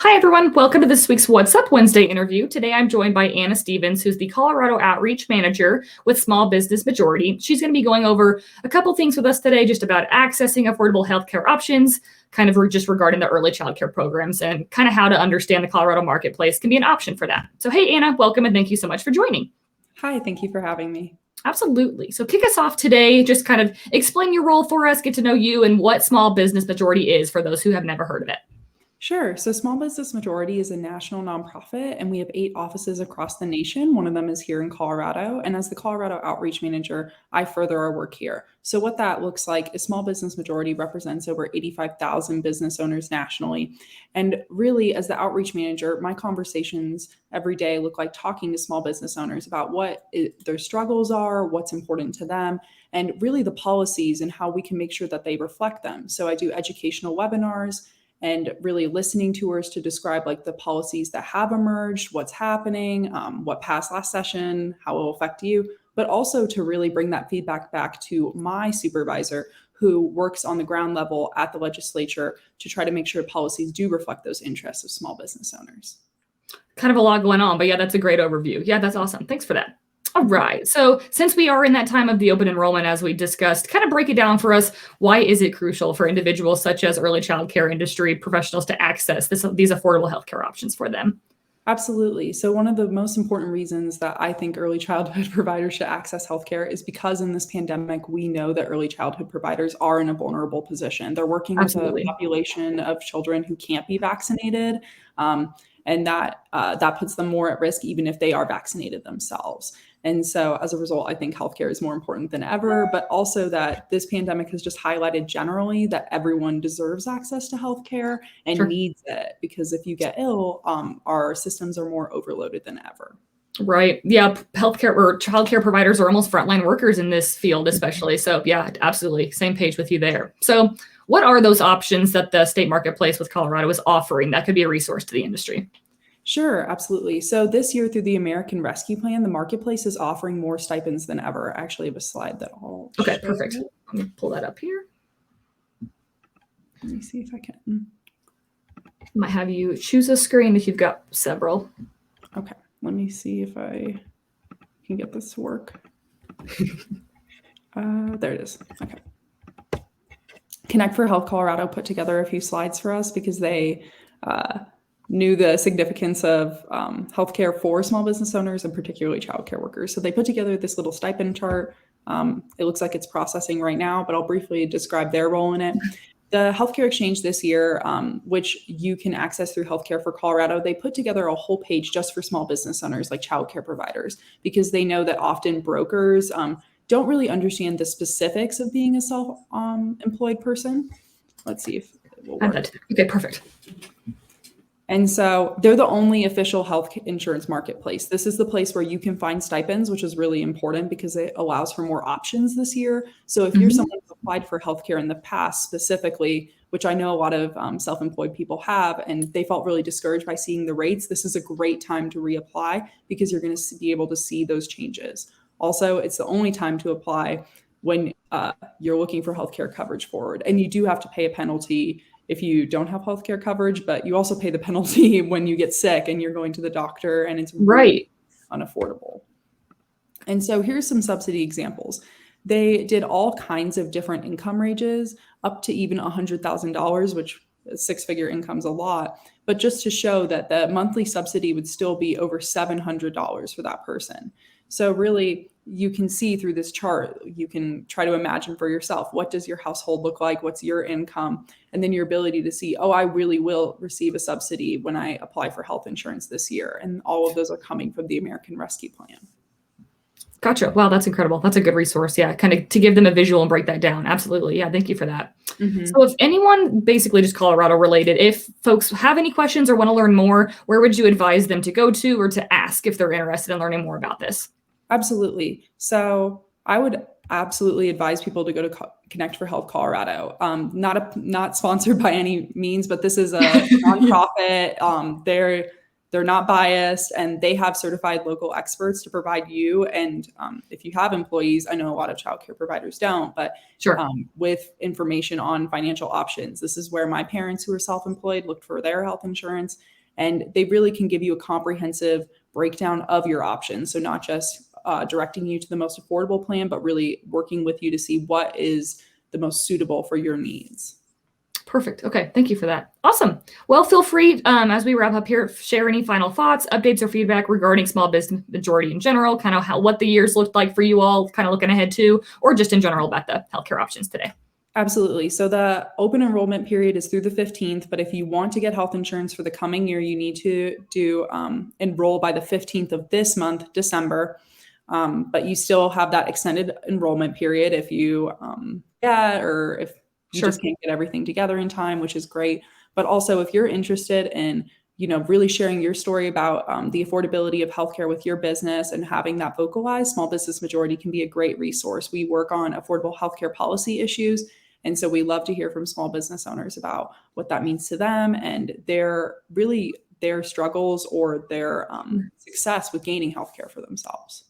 Hi, everyone. Welcome to this week's What's Up Wednesday interview. Today, I'm joined by Anna Stevens, who's the Colorado Outreach Manager with Small Business Majority. She's going to be going over a couple things with us today, just about accessing affordable healthcare options, kind of just regarding the early childcare programs, and kind of how to understand the Colorado marketplace can be an option for that. So, hey, Anna, welcome, and thank you so much for joining. Hi, thank you for having me. Absolutely. So kick us off today. Just kind of explain your role for us, get to know you, and what Small Business Majority is for those who have never heard of it. Sure. So Small Business Majority is a national nonprofit, and we have 8 offices across the nation. One of them is here in Colorado. And as the Colorado Outreach Manager, I further our work here. So what that looks like is Small Business Majority represents over 85,000 business owners nationally. And really, as the Outreach Manager, my conversations every day look like talking to small business owners about what their struggles are, what's important to them, and really the policies and how we can make sure that they reflect them. So I do educational webinars and really listening tours to describe like the policies that have emerged, what's happening, what passed last session, how it will affect you, but also to really bring that feedback back to my supervisor who works on the ground level at the legislature to try to make sure policies do reflect those interests of small business owners. Kind of a lot going on, but yeah, that's a great overview. Yeah, that's awesome. Thanks for that. All right. So since we are in that time of the open enrollment, as we discussed, kind of break it down for us. Why is it crucial for individuals such as early child care industry professionals to access these affordable healthcare options for them? Absolutely. So one of the most important reasons that I think early childhood providers should access healthcare is because in this pandemic, we know that early childhood providers are in a vulnerable position. They're working with a Absolutely. population of children who can't be vaccinated, and that puts them more at risk, even if they are vaccinated themselves. And so as a result, I think healthcare is more important than ever, but also that this pandemic has just highlighted generally that everyone deserves access to healthcare and Sure. needs it, because if you get ill, our systems are more overloaded than ever. Right. Yeah. Healthcare or childcare providers are almost frontline workers in this field, especially. So, yeah, absolutely. Same page with you there. So, what are those options that the state marketplace with Colorado is offering that could be a resource to the industry? Sure, absolutely. So this year through the American Rescue Plan, the marketplace is offering more stipends than ever. I actually have a slide that I'll Okay, show. perfect. Let me pull that up here. Let me see if I can. Might have you choose a screen if you've got several. Okay, let me see if I can get this to work. There it is. Okay. Connect for Health Colorado put together a few slides for us because they knew the significance of healthcare for small business owners and particularly childcare workers. So they put together this little stipend chart. It looks like it's processing right now, but I'll briefly describe their role in it. The Healthcare Exchange this year, which you can access through Healthcare for Colorado, they put together a whole page just for small business owners like childcare providers, because they know that often brokers don't really understand the specifics of being a self-employed person. Let's see if it will work. Okay, perfect. And so they're the only official health insurance marketplace. This is the place where you can find stipends, which is really important because it allows for more options this year. So if you're someone who applied for healthcare in the past specifically, which I know a lot of self-employed people have, and they felt really discouraged by seeing the rates, this is a great time to reapply because you're going to be able to see those changes. Also, it's the only time to apply when you're looking for healthcare coverage forward. And you do have to pay a penalty if you don't have healthcare coverage, but you also pay the penalty when you get sick and you're going to the doctor and it's really unaffordable. And so here's some subsidy examples. They did all kinds of different income ranges up to even $100,000, which 6-figure income's a lot, but just to show that the monthly subsidy would still be over $700 for that person. So really, you can see through this chart, you can try to imagine for yourself, what does your household look like? What's your income? And then your ability to see, oh, I really will receive a subsidy when I apply for health insurance this year. And all of those are coming from the American Rescue Plan. Gotcha. Wow, that's incredible. That's a good resource. Yeah, kind of to give them a visual and break that down. Absolutely. Yeah, thank you for that. So if anyone, basically just Colorado related, if folks have any questions or want to learn more, where would you advise them to go to or to ask if they're interested in learning more about this? Absolutely. So I would absolutely advise people to go to Connect for Health Colorado. Not sponsored by any means, but this is a nonprofit. They're they're not biased, and they have certified local experts to provide you. And if you have employees, I know a lot of childcare providers don't, but Sure. with information on financial options. This is where my parents who are self-employed looked for their health insurance, and they really can give you a comprehensive breakdown of your options. So not just directing you to the most affordable plan, but really working with you to see what is the most suitable for your needs. Perfect. Okay. Thank you for that. Awesome. Well, feel free, as we wrap up here, share any final thoughts, updates, or feedback regarding small business majority in general, kind of what the years looked like for you all, kind of looking ahead to, or just in general about the healthcare options today. Absolutely. So the open enrollment period is through the 15th, but if you want to get health insurance for the coming year, you need to enroll by the 15th of this month, December. But you still have that extended enrollment period if you or if you Sure. just can't get everything together in time, which is great. But also if you're interested in, really sharing your story about the affordability of healthcare with your business and having that vocalized, Small Business Majority can be a great resource. We work on affordable healthcare policy issues. And so we love to hear from small business owners about what that means to them and their struggles or their success with gaining healthcare for themselves.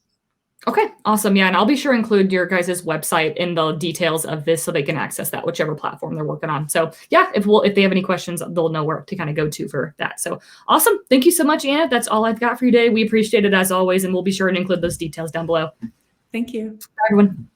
Okay, awesome. Yeah, and I'll be sure to include your guys' website in the details of this so they can access that, whichever platform they're working on. So yeah, if they have any questions, they'll know where to kind of go to for that. So awesome. Thank you so much, Anna. That's all I've got for you today. We appreciate it as always, and we'll be sure to include those details down below. Thank you. Bye, everyone.